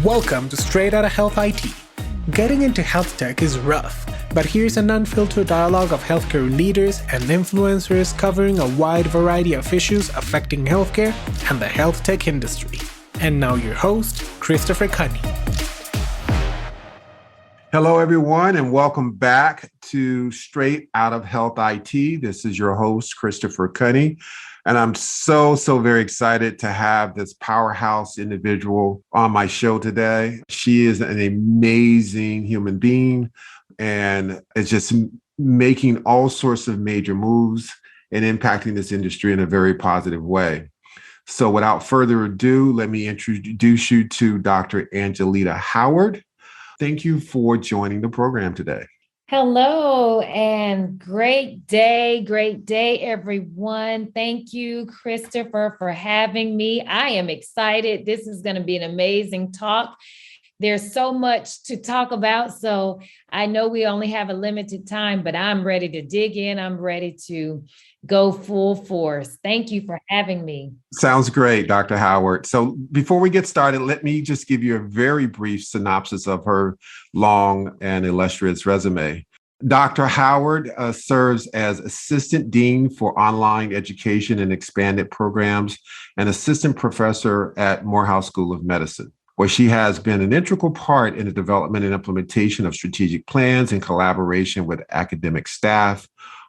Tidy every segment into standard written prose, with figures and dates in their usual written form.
Welcome to Straight Outta Health IT. Getting into health tech is rough, but here's an unfiltered dialogue of healthcare leaders and influencers covering a wide variety of issues affecting healthcare and the health tech industry. And now your host, Christopher Cunny. Hello, everyone, and welcome back to Straight Out of Health IT. This is your host, Christopher Cunny, and I'm so very excited to have this powerhouse individual on my show today. She is an amazing human being and is just making all sorts of major moves and impacting this industry in a very positive way. So without further ado, let me introduce you to Dr. Angelita Howard. Thank you for joining the program today. Hello and great day, everyone. Thank you, Christopher, for having me. I am excited. This is going to be an amazing talk. There's so much to talk about, so I know we only have a limited time, but I'm ready to dig in. I'm ready to go full force. Thank you for having me. Sounds great, Dr. Howard. So before we get started, let me just give you a very brief synopsis of her long and illustrious resume. Dr. Howard serves as Assistant Dean for Online Education and Expanded Programs and Assistant Professor at Morehouse School of Medicine, where she has been an integral part in the development and implementation of strategic plans in collaboration with academic staff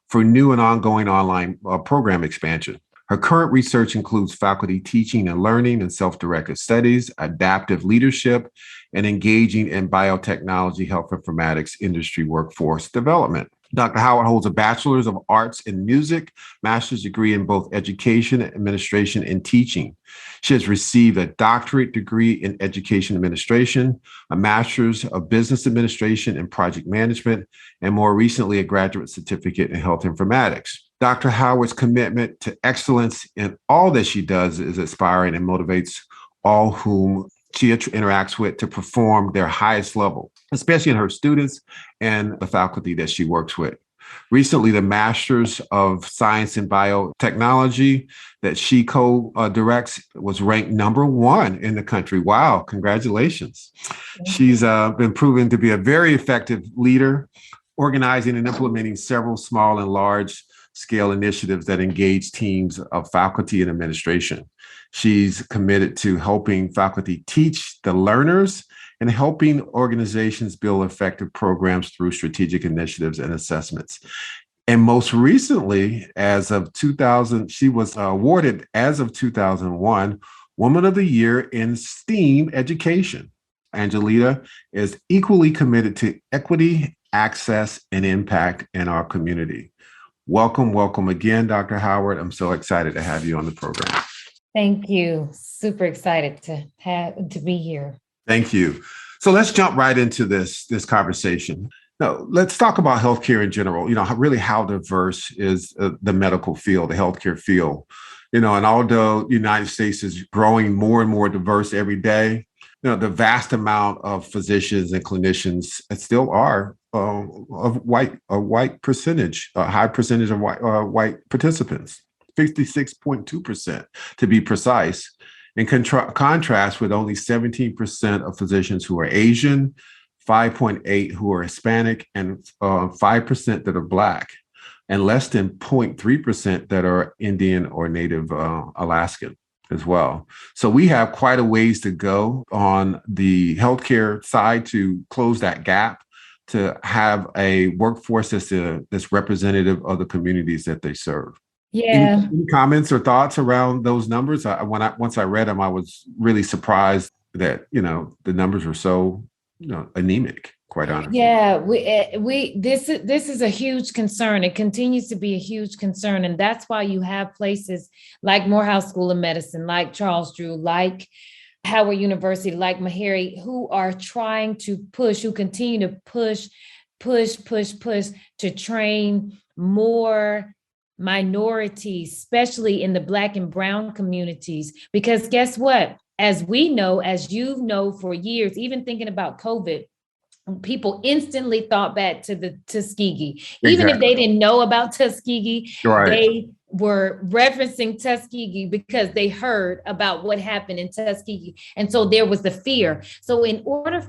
for new and ongoing online program expansion. Her current research includes faculty teaching and learning and self-directed studies, adaptive leadership, and engaging in biotechnology, health informatics, industry workforce development. Dr. Howard holds a Bachelor's of Arts in Music, master's degree in both education, administration, and teaching. She has received a doctorate degree in education administration, a master's of business administration and project management, and more recently, a graduate certificate in health informatics. Dr. Howard's commitment to excellence in all that she does is inspiring and motivates all whom she interacts with to perform their highest level, especially in her students and the faculty that she works with. Recently, the Masters of Science in Biotechnology that she co-directs was ranked #1 in the country. Wow, congratulations. She's been proven to be a very effective leader, organizing and implementing several small and large scale initiatives that engage teams of faculty and administration. She's committed to helping faculty teach the learners and helping organizations build effective programs through strategic initiatives and assessments. And most recently, as of 2000, she was awarded, as of 2001, Woman of the Year in STEAM Education. Angelita is equally committed to equity, access, and impact in our community. Welcome again, Dr. Howard. I'm so excited to have you on the program. Thank you. Super excited to be here. Thank you. So let's jump right into this conversation. Now, let's talk about healthcare in general. Really how diverse is the medical field, the healthcare field. And although the United States is growing more and more diverse every day, the vast amount of physicians and clinicians still are of white percentage, a high percentage of white participants, 56.2% to be precise. In contrast with only 17% of physicians who are Asian, 5.8% who are Hispanic, and 5% that are Black, and less than 0.3% that are Indian or Native Alaskan as well. So we have quite a ways to go on the healthcare side to close that gap, to have a workforce that's representative of the communities that they serve. Yeah. Any comments or thoughts around those numbers? Once I read them, I was really surprised that the numbers were so anemic. Quite honestly. Yeah, this is a huge concern. It continues to be a huge concern, and that's why you have places like Morehouse School of Medicine, like Charles Drew, like Howard University, like Meharry, who are trying to who continue to push to train more minorities, especially in the Black and Brown communities. Because guess what? As we know, as you know, for years, even thinking about COVID, people instantly thought back to the Tuskegee. Even if they didn't know about Tuskegee, right. were referencing Tuskegee because they heard about what happened in Tuskegee. And so there was the fear. So in order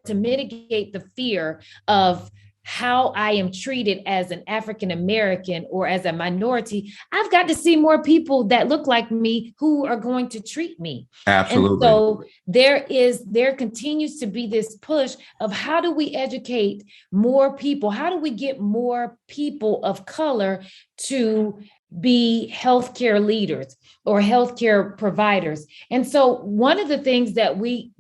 to mitigate the fear of how I am treated as an African American or as a minority, I've got to see more people that look like me who are going to treat me. Absolutely. And so there continues to be this push of how do we educate more people? How do we get more people of color to be healthcare leaders or healthcare providers? And so one of the things that we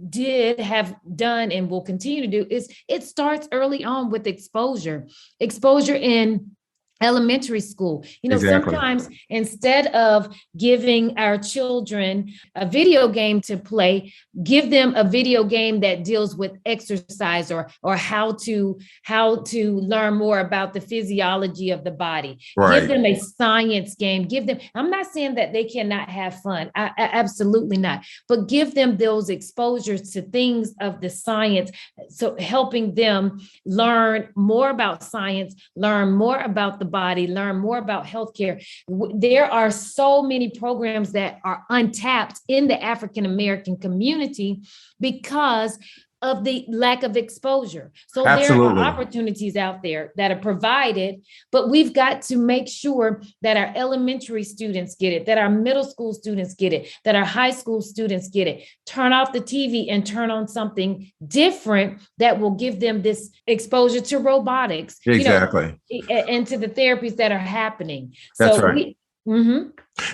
have done and will continue to do is it starts early on with exposure in elementary school. Exactly. Sometimes instead of giving our children a video game to play, give them a video game that deals with exercise or how to learn more about the physiology of the body. Right. Give them a science game. I'm not saying that they cannot have fun. Absolutely not. But give them those exposures to things of the science. So helping them learn more about science, learn more about the body, learn more about healthcare. There are so many programs that are untapped in the African American community because of the lack of exposure. So Absolutely. There are opportunities out there that are provided, but we've got to make sure that our elementary students get it, that our middle school students get it, that our high school students get it. Turn off the TV and turn on something different that will give them this exposure to robotics, Exactly. And to the therapies that are happening. That's right.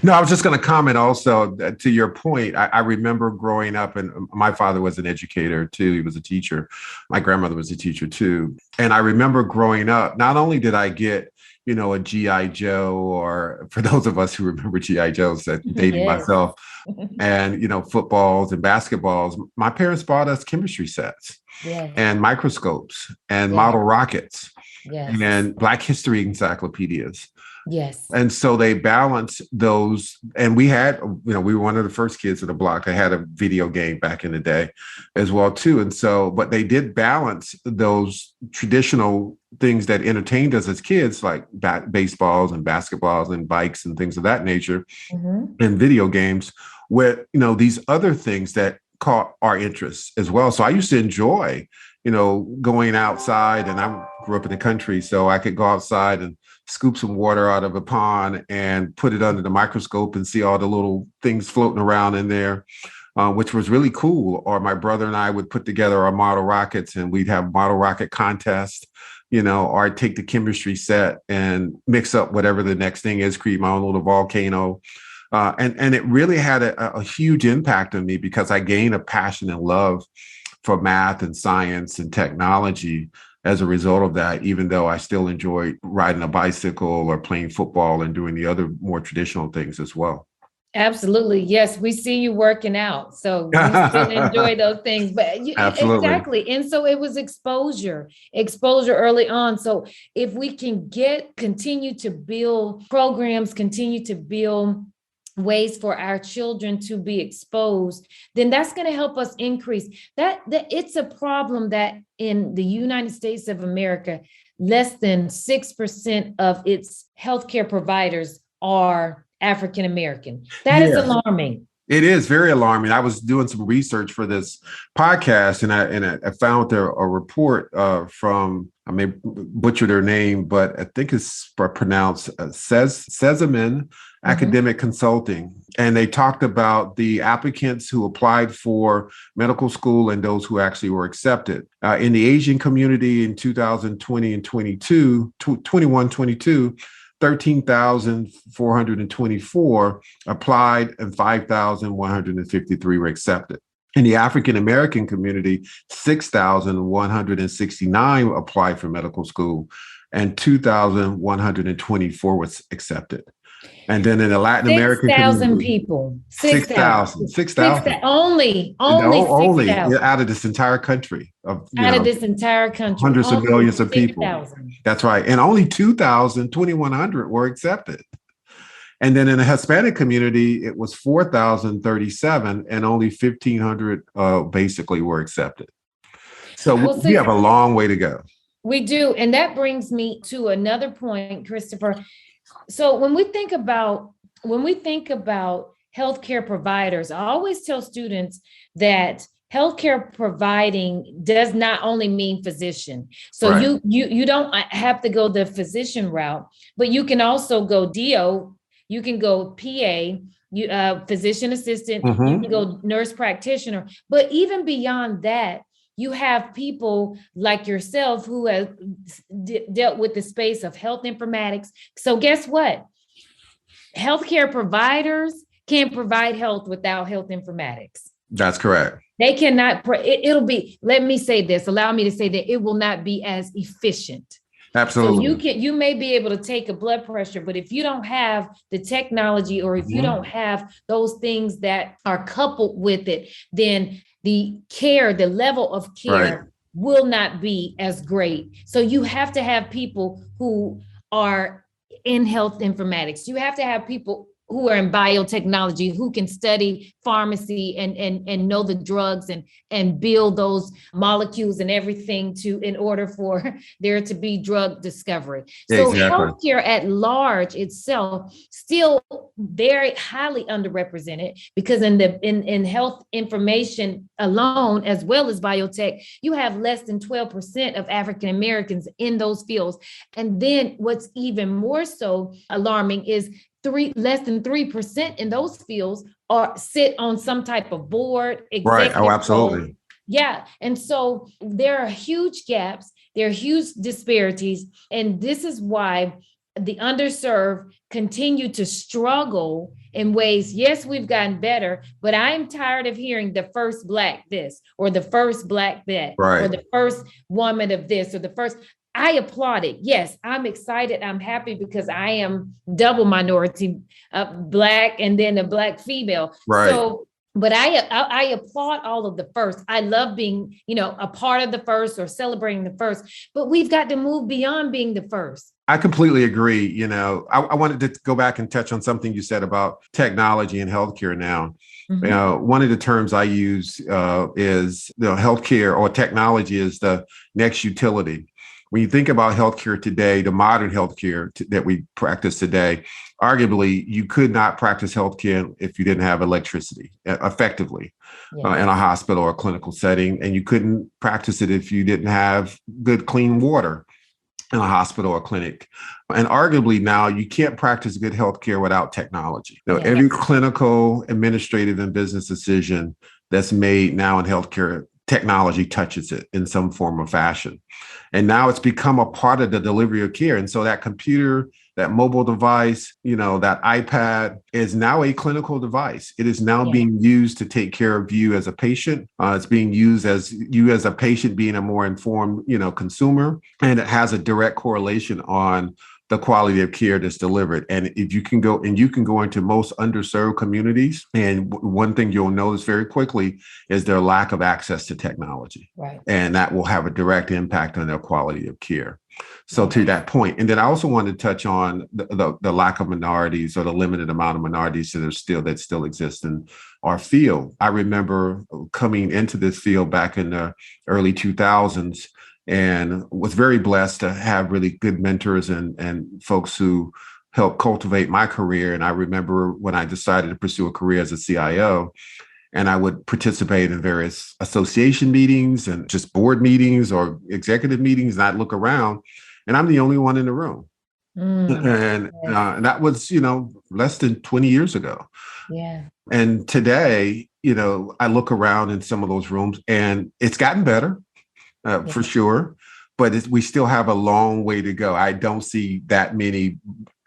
No, I was just going to comment also to your point. I remember growing up, and my father was an educator too. He was a teacher. My grandmother was a teacher too. And I remember growing up, not only did I get, a G.I. Joe, or for those of us who remember G.I. Joes, dating myself, and, footballs and basketballs, my parents bought us chemistry sets and microscopes and model rockets and Black history encyclopedias. Yes. And so they balance those. And we had, we were one of the first kids in the block that had a video game back in the day as well, too. And so, but they did balance those traditional things that entertained us as kids, like baseballs and basketballs and bikes and things of that nature, and video games with, these other things that caught our interests as well. So I used to enjoy, going outside, and I grew up in the country, so I could go outside and scoop some water out of a pond and put it under the microscope and see all the little things floating around in there, which was really cool. Or my brother and I would put together our model rockets, and we'd have model rocket contests, or I'd take the chemistry set and mix up whatever the next thing is, create my own little volcano. And it really had a huge impact on me because I gained a passion and love for math and science and technology as a result of that, even though I still enjoy riding a bicycle or playing football and doing the other more traditional things as well. Absolutely. Yes, we see you working out. So you still enjoy those things. But Absolutely. Exactly. And so it was exposure early on. So if we can continue to build programs, continue to build ways for our children to be exposed, then that's going to help us increase that it's a problem that in the United States of America, less than 6% of its healthcare providers are African American. That is alarming. It is very alarming. I was doing some research for this podcast, and I found there a report from, I may butcher their name, but I think it's pronounced Sezamin Academic Consulting. And they talked about the applicants who applied for medical school and those who actually were accepted. In the Asian community in 2020 and 22, 13,424 applied and 5,153 were accepted. In the African American community, 6,169 applied for medical school and 2,124 was accepted. And then in the Latin American community, 6,000 people. 6,000. Only out of this entire country. Of this entire country. Hundreds of millions of 6, people. 000. That's right. And only 2,100 were accepted. And then in the Hispanic community, it was 4,037 and only 1,500 basically were accepted. So we have a long way to go. We do. And that brings me to another point, Christopher. So when we think about healthcare providers, I always tell students that healthcare providing does not only mean physician. So Right. you don't have to go the physician route, but you can also go DO, you can go PA, physician assistant, you can go nurse practitioner. But even beyond that, you have people like yourself who have dealt with the space of health informatics. So guess what? Healthcare providers can't provide health without health informatics. That's correct. They cannot, it'll be, let me say this, allow me to say that it will not be as efficient. Absolutely. So you may be able to take a blood pressure, but if you don't have the technology, or if you don't have those things that are coupled with it, then the level of care will not be as great. So you have to have people who are in health informatics. You have to have people who are in biotechnology, who can study pharmacy and know the drugs and build those molecules and everything in order for there to be drug discovery. So healthcare at large itself still very highly underrepresented, because in health information alone, as well as biotech, you have less than 12% of African Americans in those fields. And then what's even more so alarming is less than 3% in those fields sit on some type of board. Right. Oh, absolutely. Yeah. And so there are huge gaps, there are huge disparities. And this is why the underserved continue to struggle in ways. Yes, we've gotten better, but I'm tired of hearing the first Black this, or the first Black that, or the first woman of this, or the first. I applaud it. Yes, I'm excited. I'm happy because I am double minority, Black, and then a Black female. Right. So, but I applaud all of the first. I love being, a part of the first, or celebrating the first, but we've got to move beyond being the first. I completely agree. I wanted to go back and touch on something you said about technology and healthcare now. One of the terms I use is healthcare, or technology is the next utility. When you think about healthcare today, the modern healthcare that we practice today, arguably you could not practice healthcare if you didn't have electricity effectively in a hospital or a clinical setting, and you couldn't practice it if you didn't have good, clean water in a hospital or clinic. And arguably now you can't practice good healthcare without technology. Every clinical, administrative, and business decision that's made now in healthcare, technology touches it in some form or fashion. And now it's become a part of the delivery of care. And so that computer, that mobile device, that iPad is now a clinical device. It is now being used to take care of you as a patient. It's being used as you as a patient being a more informed, consumer. And it has a direct correlation on the quality of care that's delivered. And if you can go into most underserved communities, and one thing you'll notice very quickly is their lack of access to technology. Right. And that will have a direct impact on their quality of care. So to that point, and then I also wanted to touch on the lack of minorities, or the limited amount of minorities that still exist in our field. I remember coming into this field back in the early 2000s, and was very blessed to have really good mentors and folks who helped cultivate my career. And I remember when I decided to pursue a career as a CIO, and I would participate in various association meetings and just board meetings or executive meetings, and I'd look around and I'm the only one in the room. And that was, less than 20 years ago. Yeah. And today, I look around in some of those rooms, and it's gotten better. For sure. But we still have a long way to go. I don't see that many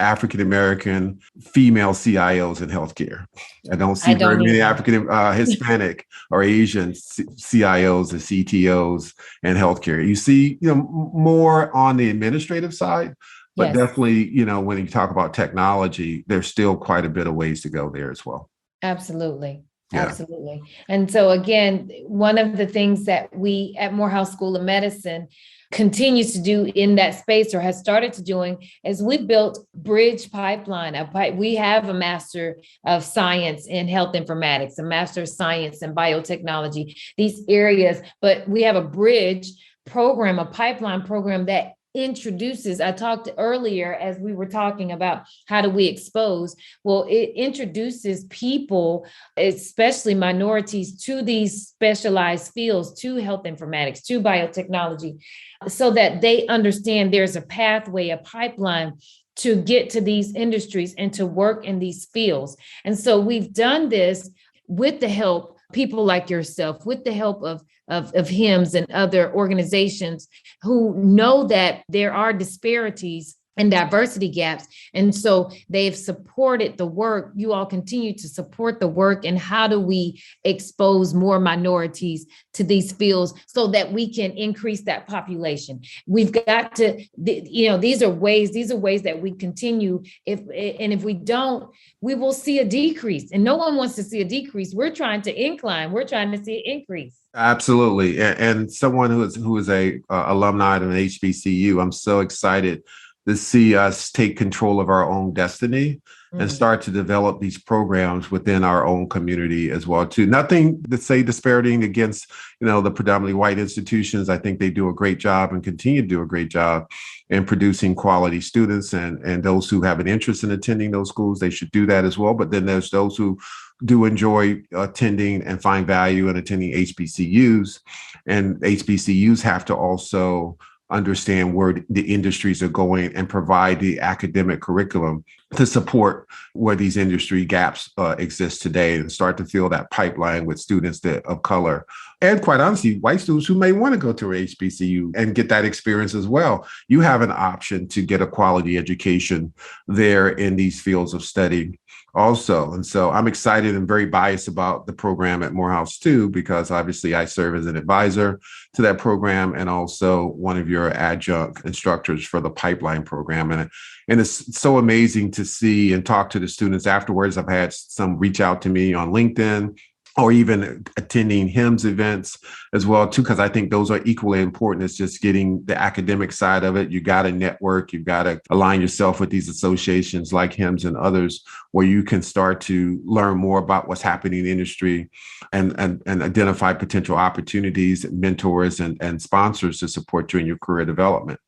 African-American female CIOs in healthcare. I don't see very many African, Hispanic or Asian CIOs and CTOs in healthcare. You see, more on the administrative side, but definitely, when you talk about technology, there's still quite a bit of ways to go there as well. Absolutely. Absolutely. And so again, one of the things that we at Morehouse School of Medicine continues to do in that space, or has started to doing, is we built Bridge Pipeline. We have a Master of Science in Health Informatics, a Master of Science in Biotechnology, these areas, but we have a bridge program, a pipeline program that introduces, I talked earlier as we were talking about how do we expose? Well, it introduces people, especially minorities, to these specialized fields, to health informatics, to biotechnology, so that they understand there's a pathway, a pipeline to get to these industries and to work in these fields. And so we've done this with the help, people like yourself, with the help of HIMSS and other organizations who know that there are disparities and diversity gaps. And so they've supported the work. You all continue to support the work. And how do we expose more minorities to these fields so that we can increase that population? We've got to, these are ways that we continue. If we don't, we will see a decrease. And no one wants to see a decrease. We're trying to incline. We're trying to see an increase. Absolutely. And someone who is a alumni of an HBCU, I'm so excited to see us take control of our own destiny and start to develop these programs within our own community as well, too. Nothing to say disparaging against, the predominantly white institutions. I think they do a great job and continue to do a great job in producing quality students, and those who have an interest in attending those schools, they should do that as well. But then there's those who do enjoy attending and find value in attending HBCUs, and HBCUs have to also understand where the industries are going and provide the academic curriculum to support where these industry gaps exist today, and start to fill that pipeline with students of color. And quite honestly, white students who may want to go to a HBCU and get that experience as well. You have an option to get a quality education there in these fields of study also. And so I'm excited and very biased about the program at Morehouse too, because obviously I serve as an advisor to that program and also one of your adjunct instructors for the pipeline program. And it's so amazing to see and talk to the students afterwards. I've had some reach out to me on LinkedIn or even attending HIMSS events as well, too, because I think those are equally important as just getting the academic side of it. You got to network, you've got to align yourself with these associations like HIMSS and others, where you can start to learn more about what's happening in the industry and identify potential opportunities, mentors, and sponsors to support you in your career development.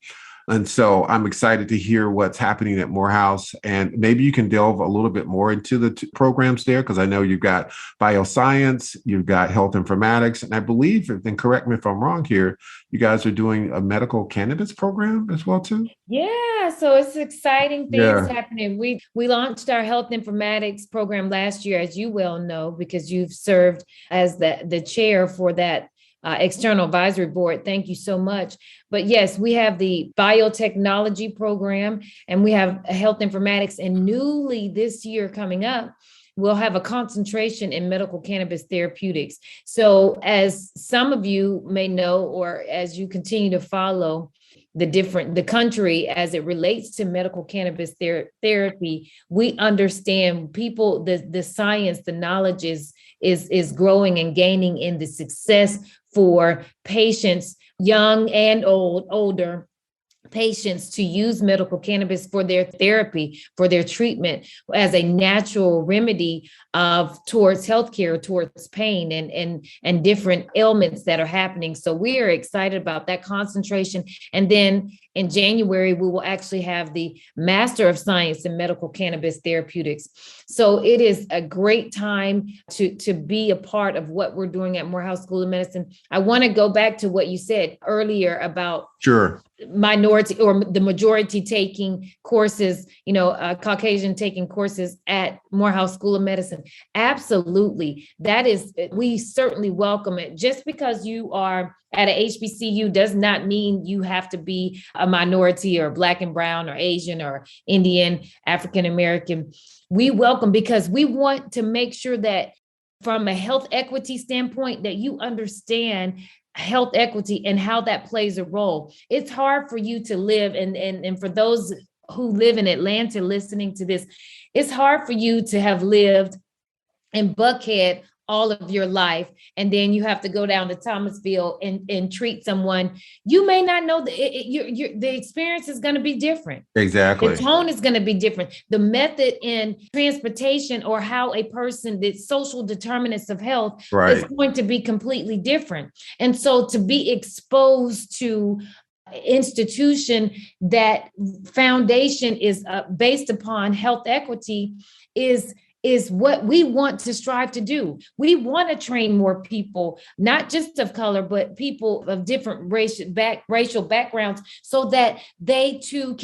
And so I'm excited to hear what's happening at Morehouse. And maybe you can delve a little bit more into the programs there, because I know you've got bioscience, you've got health informatics, and I believe, and correct me if I'm wrong here, you guys are doing a medical cannabis program as well, too? Yeah, so it's exciting things happening. We launched our health informatics program last year, as you well know, because you've served as the chair for that external advisory board. Thank you so much. But yes, we have the biotechnology program and we have health informatics, and newly this year coming up, we'll have a concentration in medical cannabis therapeutics. So as some of you may know, or as you continue to follow the country as it relates to medical cannabis therapy, we understand people, the science, the knowledge is growing and gaining in the success for patients, young and older patients, to use medical cannabis for their therapy, for their treatment, as a natural remedy towards healthcare, towards pain and different ailments that are happening. So we are excited about that concentration. And then in January, we will actually have the Master of Science in Medical Cannabis Therapeutics. So it is a great time to be a part of what we're doing at Morehouse School of Medicine. I want to go back to what you said earlier about minority or the majority taking courses, Caucasian taking courses at Morehouse School of Medicine. Absolutely. We certainly welcome it. Just because you are at a HBCU does not mean you have to be a minority or Black and brown or Asian or Indian, African American. We welcome, because we want to make sure that from a health equity standpoint, that you understand health equity and how that plays a role. It's hard for you to live, and for those who live in Atlanta listening to this, it's hard for you to have lived in Buckhead all of your life, and then you have to go down to Thomasville and treat someone. You may not know the experience is going to be different. Exactly. The tone is going to be different. The method in transportation, or how a person, the social determinants of health, is going to be completely different. And so to be exposed to institution that foundation is based upon health equity is what we want to strive to do. We want to train more people, not just of color, but people of different racial backgrounds, so that they too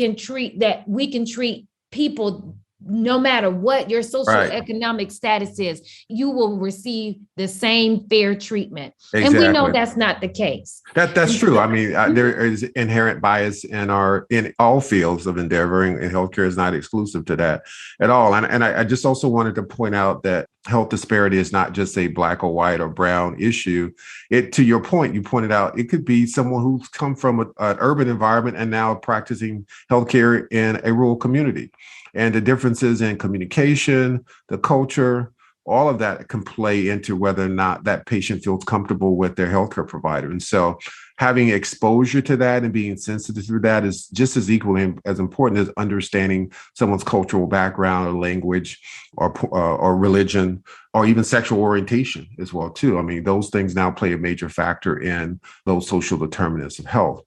we can treat people no matter what your socioeconomic status is, you will receive the same fair treatment. Exactly. And we know that's not the case. That's true. I mean, there is inherent bias in all fields of endeavor, and healthcare is not exclusive to that at all. And I just also wanted to point out that health disparity is not just a black or white or brown issue. To your point, you pointed out, it could be someone who's come from an urban environment and now practicing healthcare in a rural community. And the differences in communication, the culture, all of that can play into whether or not that patient feels comfortable with their healthcare provider. And so having exposure to that and being sensitive to that is just as equally as important as understanding someone's cultural background or language or religion or even sexual orientation as well, too. I mean, those things now play a major factor in those social determinants of health.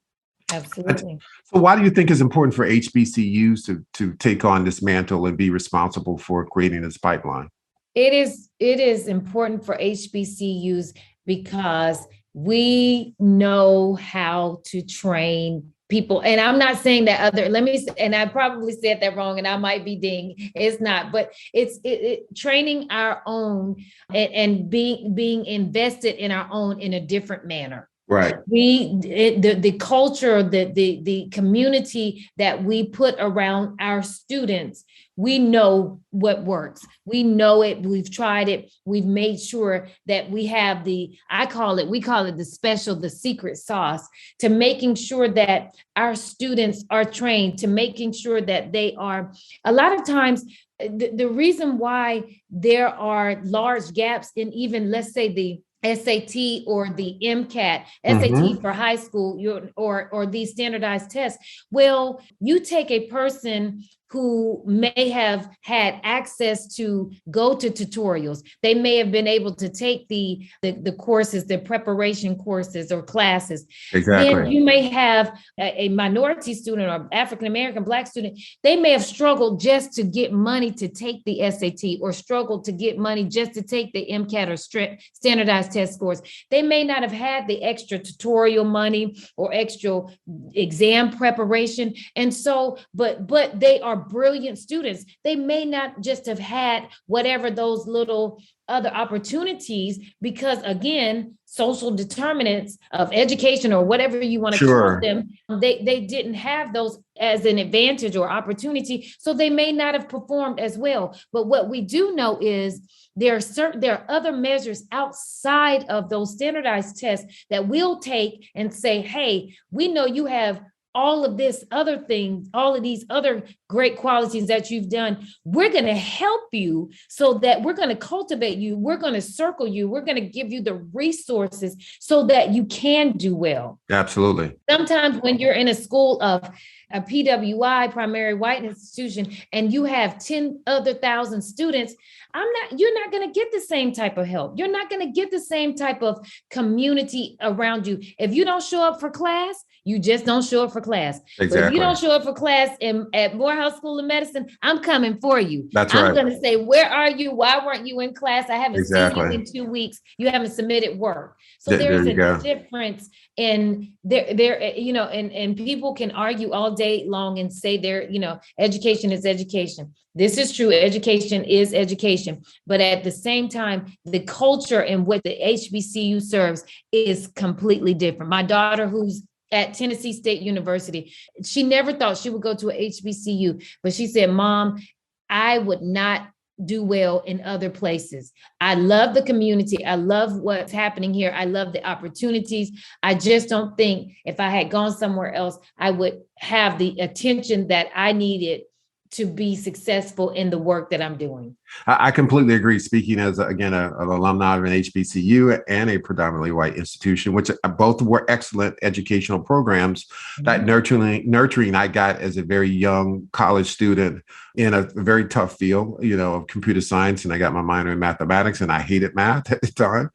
Absolutely. So why do you think it's important for HBCUs to take on this mantle and be responsible for creating this pipeline? It is important for HBCUs because we know how to train people. And I'm not saying that and I probably said that wrong and I might be ding. It's not, but it's training our own and being invested in our own in a different manner. Right. The culture, the community that we put around our students, we know what works. We know it. We've tried it. We've made sure that we have we call it the secret sauce to making sure that our students are trained, to making sure that they are. A lot of times, the reason why there are large gaps in even, let's say, the SAT or the MCAT, SAT for high school, or these standardized tests. Well, you take a person who may have had access to go to tutorials. They may have been able to take the courses, the preparation courses or classes. Exactly. Then you may have a minority student or African-American Black student. They may have struggled just to get money to take the SAT or struggled to get money just to take the MCAT or standardized test scores. They may not have had the extra tutorial money or extra exam preparation. And so, but they are brilliant students. They may not just have had whatever those little other opportunities because, again, social determinants of education or whatever you want to call them, they didn't have those as an advantage or opportunity. So they may not have performed as well. But what we do know is there are other measures outside of those standardized tests that we'll take and say, hey, we know you have all of this other things, all of these other great qualities that you've done. We're going to help you so that we're going to cultivate you. We're going to circle you. We're going to give you the resources so that you can do well. Absolutely. Sometimes when you're in a school of a PWI, primary white institution, and you have 10,000 students, you're not going to get the same type of help. You're not going to get the same type of community around you. If you don't show up for class, you just don't show up for class. Exactly. But if you don't show up for class at Morehouse School of Medicine, I'm coming for you. That's right. I'm going to say, where are you? Why weren't you in class? I haven't seen you in 2 weeks. You haven't submitted work. So there's a difference in there, and people can argue all day long and say education is education. This is true. Education is education. But at the same time, the culture and what the HBCU serves is completely different. My daughter, who's at Tennessee State University, she never thought she would go to a HBCU, but she said, Mom, I would not do well in other places. I love the community. I love what's happening here. I love the opportunities. I just don't think if I had gone somewhere else, I would have the attention that I needed to be successful in the work that I'm doing. I completely agree. Speaking as, again, an alumni of an HBCU and a predominantly white institution, which both were excellent educational programs. That nurturing I got as a very young college student in a very tough field, of computer science. And I got my minor in mathematics, and I hated math at the time.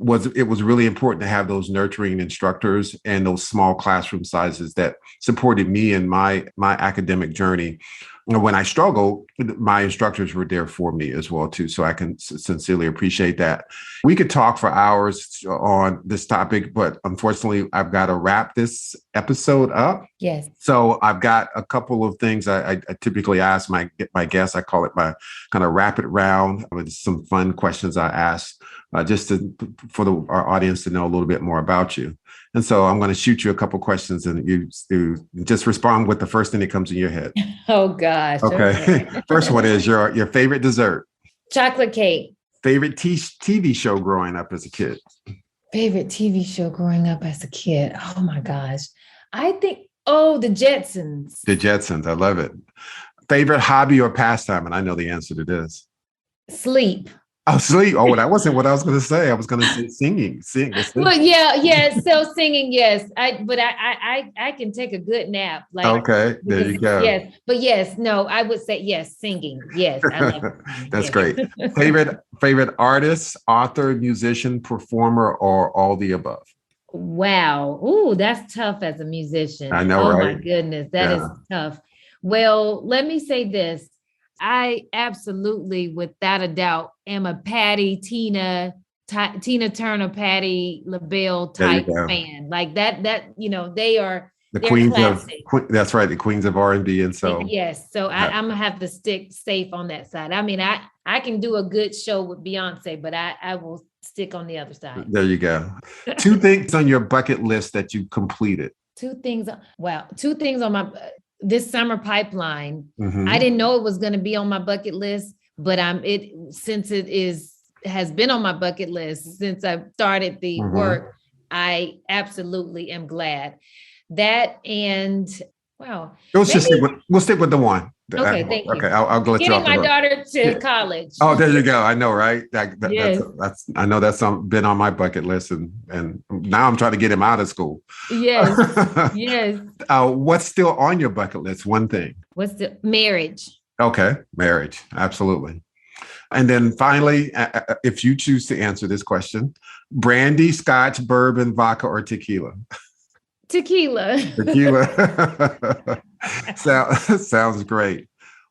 It was really important to have those nurturing instructors and those small classroom sizes that supported me in my academic journey. When I struggled, my instructors were there for me as well, too. So I can sincerely appreciate that. We could talk for hours on this topic, but unfortunately, I've got to wrap this episode up. Yes. So I've got a couple of things I typically ask my guests. I call it my kind of rapid round with some fun questions I ask just for our audience to know a little bit more about you. And so I'm going to shoot you a couple questions, and you just respond with the first thing that comes in your head. Oh, gosh. Okay. First one is your favorite dessert. Chocolate cake. Favorite TV show growing up as a kid. Favorite TV show growing up as a kid. Oh, my gosh. I think, the Jetsons. The Jetsons. I love it. Favorite hobby or pastime? And I know the answer to this. Sleep. Oh, sleep. Oh, that wasn't what I was going to say. I was going to say singing. Well, yeah. So singing, yes. I can take a good nap. Okay, there you go. Yes, but yes, no, I would say yes, singing. Yes, I love it. That's great. Favorite artist, author, musician, performer, or all the above? Wow. Ooh, that's tough as a musician. I know, right? Oh my goodness, that is tough. Well, let me say this. I absolutely, without a doubt, am a Tina Turner, Patti LaBelle type fan. Like that, they are the queens that's right. The queens of R&B. And so, yes. So I'm gonna have to stick safe on that side. I mean, I can do a good show with Beyonce, but I will stick on the other side. There you go. 2 things on your bucket list that you completed. 2 things. Wow. 2 things on my this summer pipeline. Mm-hmm. I didn't know it was going to be on my bucket list, but since it has been on my bucket list since I started the work, I absolutely am glad. That and wow. We'll stick with the one. Okay, thank you. Okay, I'll let you off. Getting my daughter to college. Oh, there you go. I know, right? Yes. I know that's been on my bucket list, and now I'm trying to get him out of school. Yes, yes. What's still on your bucket list? One thing. What's the marriage? Okay, marriage, absolutely. And then finally, if you choose to answer this question, brandy, scotch, bourbon, vodka, or tequila? Tequila. Sounds great.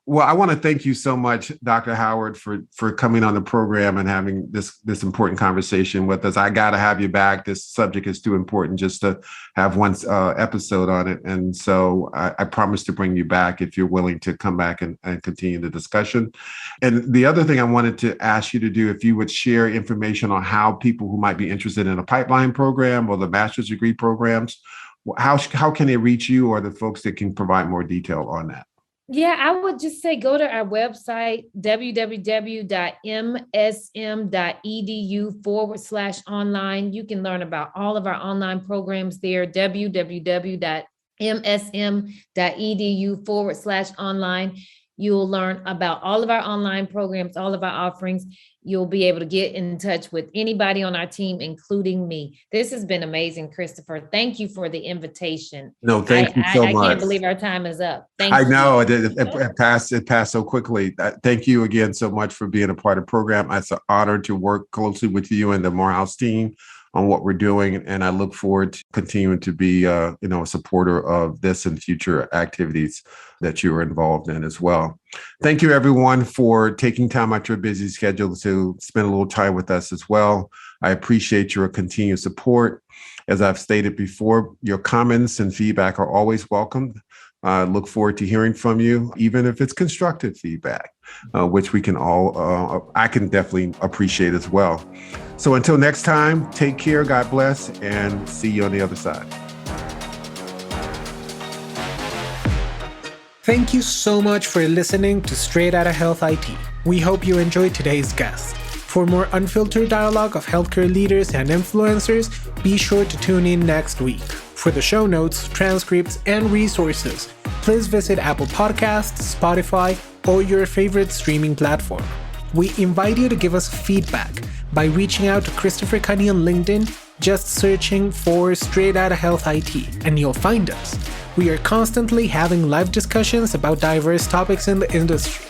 Well, I want to thank you so much, Dr. Howard, for coming on the program and having this important conversation with us. I got to have you back. This subject is too important just to have one episode on it. And so I promise to bring you back if you're willing to come back and continue the discussion. And the other thing I wanted to ask you to do, if you would share information on how people who might be interested in a pipeline program or the master's degree programs, how can they reach you or the folks that can provide more detail on that? Yeah, I would just say go to our website, www.msm.edu/online. You can learn about all of our online programs there, www.msm.edu/online. You'll learn about all of our online programs, all of our offerings. You'll be able to get in touch with anybody on our team, including me. This has been amazing, Christopher. Thank you for the invitation. No, thank you so much. I can't believe our time is up. I know it passed so quickly. Thank you again so much for being a part of the program. It's an honor to work closely with you and the Morehouse team on what we're doing. And I look forward to continuing to be a supporter of this and future activities that you are involved in as well. Thank you, everyone, for taking time out your busy schedule to spend a little time with us as well. I appreciate your continued support. As I've stated before, your comments and feedback are always welcomed. I look forward to hearing from you, even if it's constructive feedback, which we can I can definitely appreciate as well. So until next time, take care, God bless, and see you on the other side. Thank you so much for listening to Straight Outta Health IT. We hope you enjoyed today's guest. For more unfiltered dialogue of healthcare leaders and influencers, be sure to tune in next week. For the show notes, transcripts, and resources, please visit Apple Podcasts, Spotify, or your favorite streaming platform. We invite you to give us feedback by reaching out to Christopher Cunny on LinkedIn, just searching for Straight Outta Health IT, and you'll find us. We are constantly having live discussions about diverse topics in the industry.